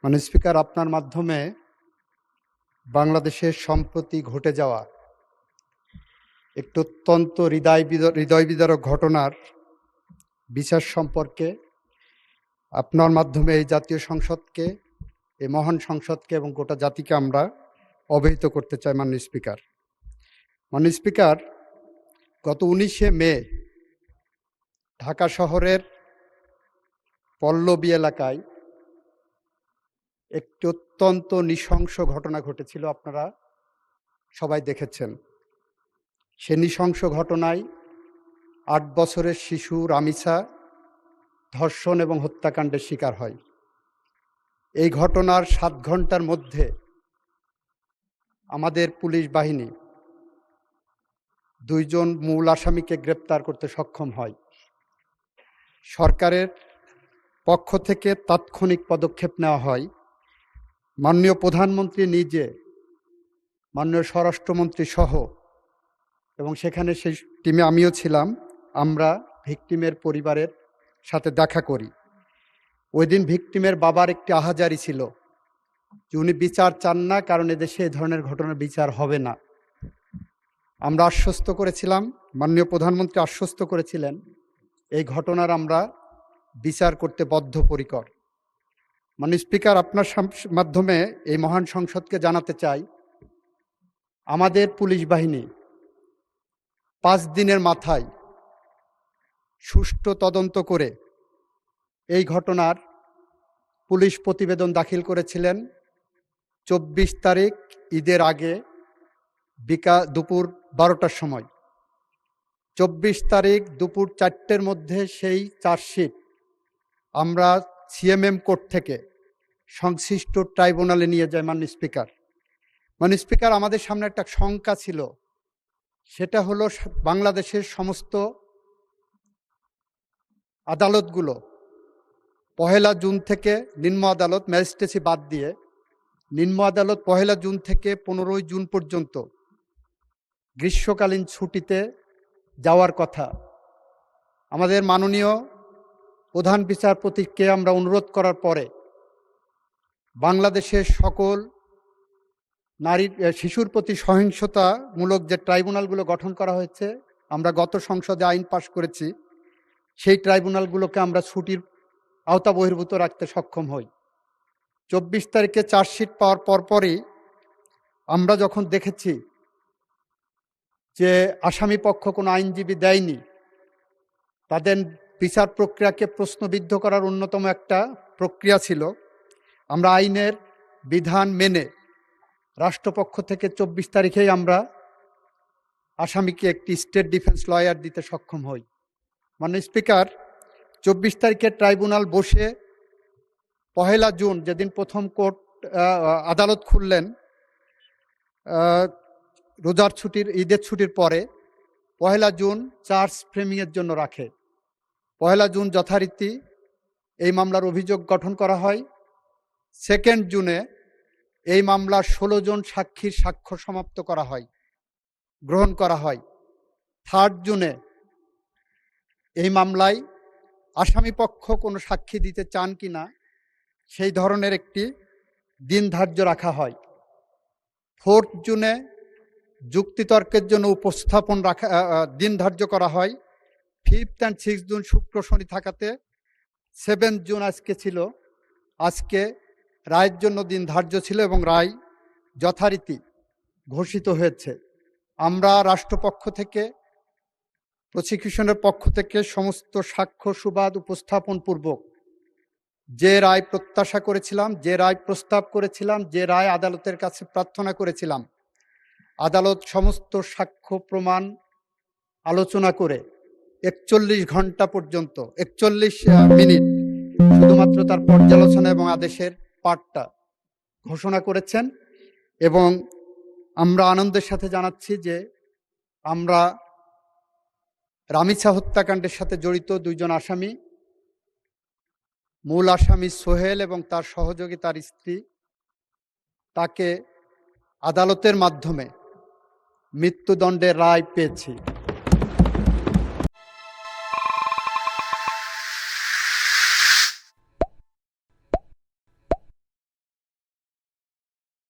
Speaker, আপনার মাধ্যমে বাংলাদেশের সম্প্রতি ঘটে যাওয়া একটি অত্যন্ত হৃদয় বিদারক ঘটনার বিচার সম্পর্কে আপনার মাধ্যমে এই জাতীয় সংসদকে, এই মহান সংসদকে এবং গোটা জাতিকে আমরা অবহিত করতে চাই। মাননীয় স্পিকার, গত 19শে মে ঢাকা শহরের পল্লবী এলাকায় একটি অত্যন্ত নৃশংস ঘটনা ঘটেছিল। আপনারা সবাই দেখেছেন। সে নৃশংস ঘটনায় 8 বছরের শিশু রামিসা ধর্ষণ এবং হত্যাকাণ্ডের শিকার হয়। এই ঘটনার 7 ঘন্টার মধ্যে আমাদের পুলিশ বাহিনী 2 জন মূল আসামিকে গ্রেপ্তার করতে সক্ষম হয়। সরকারের পক্ষ থেকে তাৎক্ষণিক পদক্ষেপ নেওয়া হয়। মাননীয় প্রধানমন্ত্রী নিজে, মাননীয় স্বরাষ্ট্রমন্ত্রী সহ, এবং সেখানে সেই টিমে আমিও ছিলাম, আমরা ভিকটিমের পরিবারের সাথে দেখা করি। ওই দিন ভিকটিমের বাবার একটি আহাজারি ছিল যে উনি বিচার চান না, কারণ এদেশে এই ধরনের ঘটনার বিচার হবে না। আমরা আশ্বস্ত করেছিলাম, মাননীয় প্রধানমন্ত্রী আশ্বস্ত করেছিলেন, এই ঘটনার আমরা বিচার করতে বদ্ধপরিকর। মাননীয় স্পিকার, আপনার মাধ্যমে এই মহান সংসদকে জানাতে চাই, আমাদের পুলিশ বাহিনী 5 দিনের মাথায় সুষ্ঠু তদন্ত করে এই ঘটনার পুলিশ প্রতিবেদন দাখিল করেছিলেন 24 তারিখ ঈদের আগে দুপুর 12টার সময়। 24 তারিখ দুপুর 4টের মধ্যে সেই চার্জশিট আমরা সিএমএম কোর্ট থেকে সংশ্লিষ্ট ট্রাইব্যুনালে নিয়ে যায়। মাননীয় স্পিকার, আমাদের সামনে একটা শঙ্কা ছিল, সেটা হলো বাংলাদেশের সমস্ত আদালতগুলো 1 জুন থেকে, নিম্ন আদালত ম্যাজিস্ট্রেসি বাদ দিয়ে, নিম্ন আদালত 1 জুন থেকে 15 জুন পর্যন্ত গ্রীষ্মকালীন ছুটিতে যাওয়ার কথা। আমাদের মাননীয় প্রধান বিচারপতিকে আমরা অনুরোধ করার পরে বাংলাদেশের সকল শিশুর প্রতি সহিংসতামূলক যে ট্রাইব্যুনালগুলো গঠন করা হয়েছে, আমরা গত সংসদে আইন পাশ করেছি, সেই ট্রাইব্যুনালগুলোকে আমরা ছুটির আওতা বহির্ভূত রাখতে সক্ষম হই। 24 তারিখে চার্জশিট পাওয়ার পরপরই আমরা যখন দেখেছি যে আসামি পক্ষ কোনো আইনজীবী দেয়নি, তাদের বিচার প্রক্রিয়াকে প্রশ্নবিদ্ধ করার অন্যতম একটা প্রক্রিয়া ছিল, আমরা আইনের বিধান মেনে রাষ্ট্রপক্ষ থেকে 24 তারিখেই আমরা আসামিকে একটি স্টেট ডিফেন্স লয়ার দিতে সক্ষম হই। মাননীয় স্পিকার, 24 তারিখে ট্রাইব্যুনাল বসে 1 জুন, যেদিন প্রথম কোর্ট আদালত খুললেন রোজার ছুটির, ঈদের ছুটির পরে, 1 জুন চার্জ ফ্রেমিংয়ের জন্য রাখে। 1 জুন যথারীতি এই মামলার অভিযোগ গঠন করা হয়। 2 জুনে এই মামলার 16 জন সাক্ষীর সাক্ষ্য সমাপ্ত করা হয়, গ্রহণ করা হয়। 3 জুনে এই মামলায় আসামি পক্ষ কোনো সাক্ষী দিতে চান কিনা সেই ধরনের একটি দিন ধার্য রাখা হয়। 4 জুনে যুক্তিতর্কের জন্য উপস্থাপন দিন ধার্য করা হয়। 5 and 6 জুন শুক্র শনি থাকাতে 7 জুন আজকে ছিল, আজকে রায়ের জন্য দিন ধার্য ছিল এবং রায় যথারীতি ঘোষিত হয়েছে। আমরা রাষ্ট্রপক্ষ থেকে, প্রসিকিউশনের পক্ষ থেকে সমস্ত সাক্ষ্য সুবাদ উপস্থাপন পূর্বক যে রায় প্রত্যাশা করেছিলাম, যে রায় প্রস্তাব করেছিলাম, যে রায় আদালতের কাছে প্রার্থনা করেছিলাম, আদালত সমস্ত সাক্ষ্য প্রমাণ আলোচনা করে 41 ঘন্টা পর্যন্ত, 41 মিনিট শুধুমাত্র তার পর্যালোচনা এবং আদেশের পাঠটা ঘোষণা করেছেন। এবং আমরা আনন্দের সাথে জানাচ্ছি যে আমরা রামিসা হত্যাকাণ্ডের সাথে জড়িত 2 জন আসামি, মূল আসামি সোহেল এবং তার সহযোগী তার স্ত্রী, তাকে আদালতের মাধ্যমে মৃত্যুদণ্ডের রায় পেয়েছি।